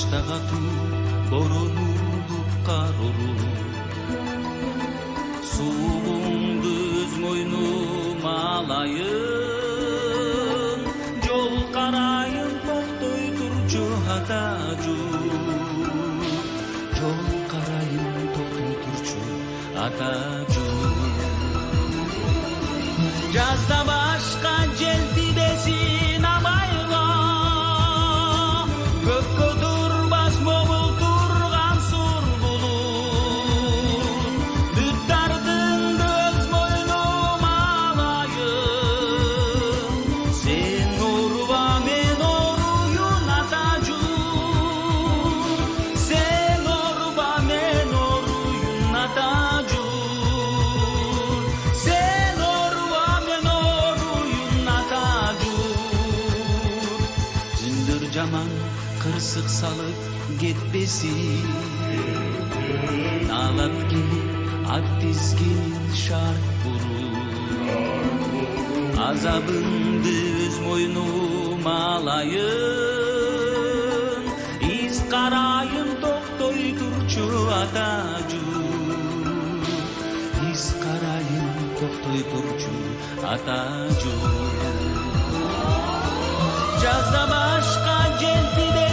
Кышта катуу борон улуп кар уруп, сууңду өз мойнум алайын, жол карайын токтой турчу атажу, жол карайын токтой турчу атажу. Жазда башка жел тибесин абайга, көккө турбас могул турган сур булут, бүттардын өз мойнум алайын, сен оруба мен оруюн атажу, сен оруба мен оруюн атажу, сен оруба мен оруюн атажу. Күндөр жаман кырсык салып кетпесин, алат келип ат тизгенин шарт буруп, азабымды өз мойнум алайын, из карайын токтой турчу атажу, из карайын токтой турчу атажу. Жазда башка жел тибесин